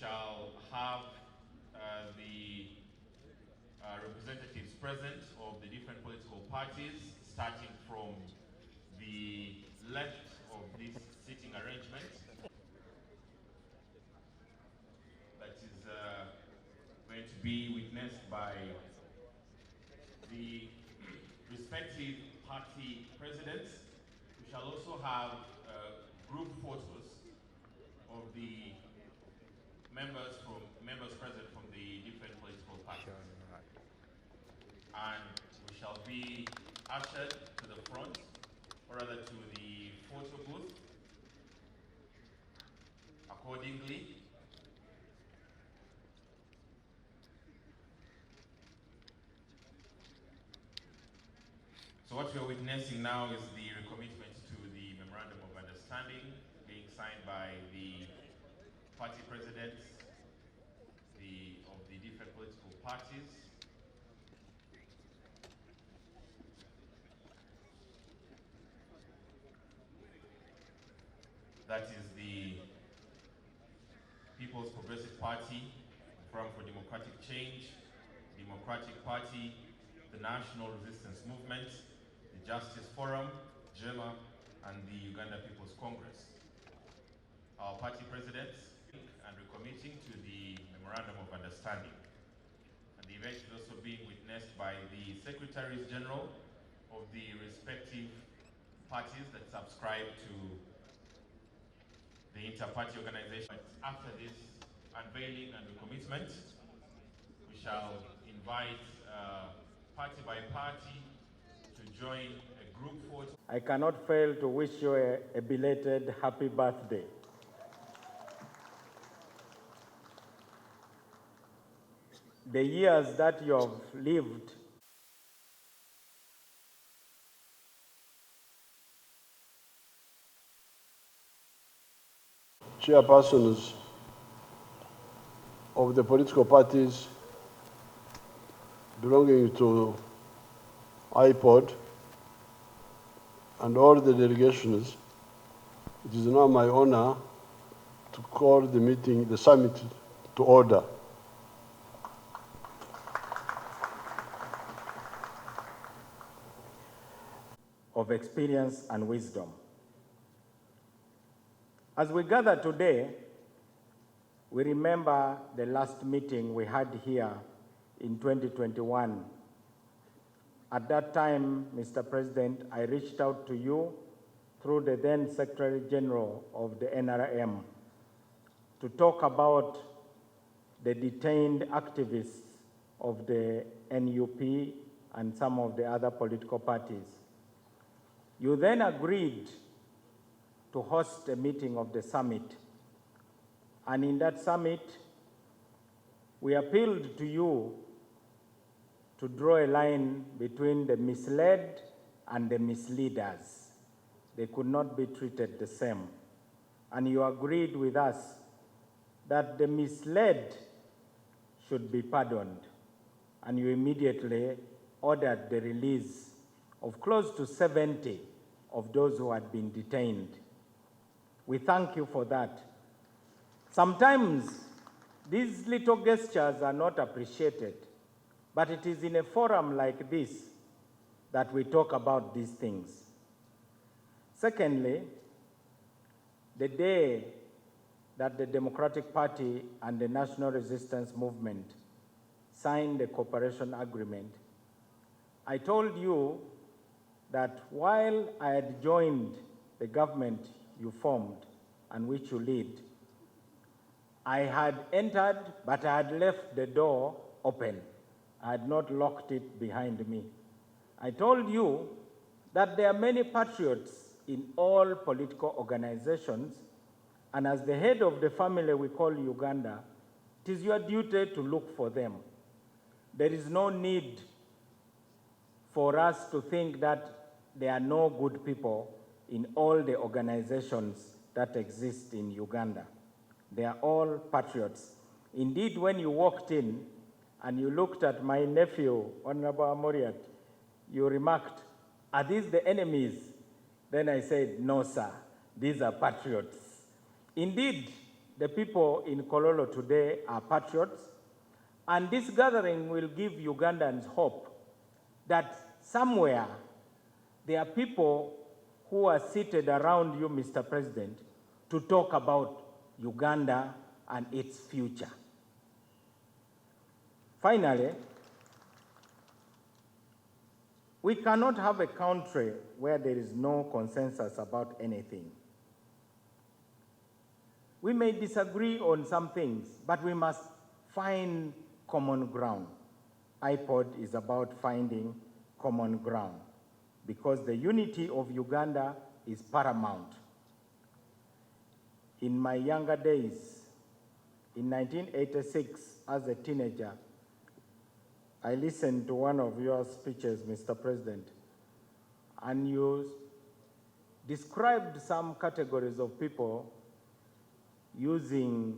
shall have the representatives present of the different political parties, starting from the left of this seating arrangement. That is going to be witnessed by the respective party presidents. We shall also have group photos of the members present from the different political parties. And we shall be ushered to the front, or rather to the photo booth accordingly. So what we are witnessing now is the recommitment to the Memorandum of Understanding being signed by the party presidents of the different political parties. That is the People's Progressive Party, the Forum for Democratic Change, Democratic Party, the National Resistance Movement, the Justice Forum, JEMA, and the Uganda People's Congress. Our party presidents and recommitting to the Memorandum of Understanding. And the event is also being witnessed by the Secretaries General of the respective parties that subscribe to the inter-party organization. After this unveiling and recommitment, we shall invite party by party to join a group photo. I cannot fail to wish you a belated happy birthday. The years that you have lived chairpersons of the political parties belonging to IPOD and all the delegations, it is now my honor to call the summit to order. of experience and wisdom. As we gather today, we remember the last meeting we had here in 2021. At that time, Mr. President, I reached out to you through the then Secretary General of the NRM to talk about the detained activists of the NUP and some of the other political parties. You then agreed to host a meeting of the summit. And in that summit, we appealed to you to draw a line between the misled and the misleaders. They could not be treated the same. And you agreed with us that the misled should be pardoned. And you immediately ordered the release of close to 70 of those who had been detained. We thank you for that. Sometimes these little gestures are not appreciated, but it is in a forum like this that we talk about these things. Secondly, the day that the Democratic Party and the National Resistance Movement signed the cooperation agreement, I told you that while I had joined the government you formed and which you lead, I had entered, but I had left the door open. I had not locked it behind me. I told you that there are many patriots in all political organizations, and as the head of the family we call Uganda, it is your duty to look for them. There is no need for us to think that there are no good people in all the organizations that exist in Uganda. They are all patriots. Indeed, when you walked in and you looked at my nephew, Honorable Amoriat, you remarked, "Are these the enemies?" Then I said, "No, sir, these are patriots." Indeed, the people in Kololo today are patriots, and this gathering will give Ugandans hope that somewhere there are people who are seated around you, Mr. President, to talk about Uganda and its future. Finally, we cannot have a country where there is no consensus about anything. We may disagree on some things, but we must find common ground. IPOD is about finding common ground because the unity of Uganda is paramount. In my younger days, in 1986, as a teenager, I listened to one of your speeches, Mr. President, and you described some categories of people using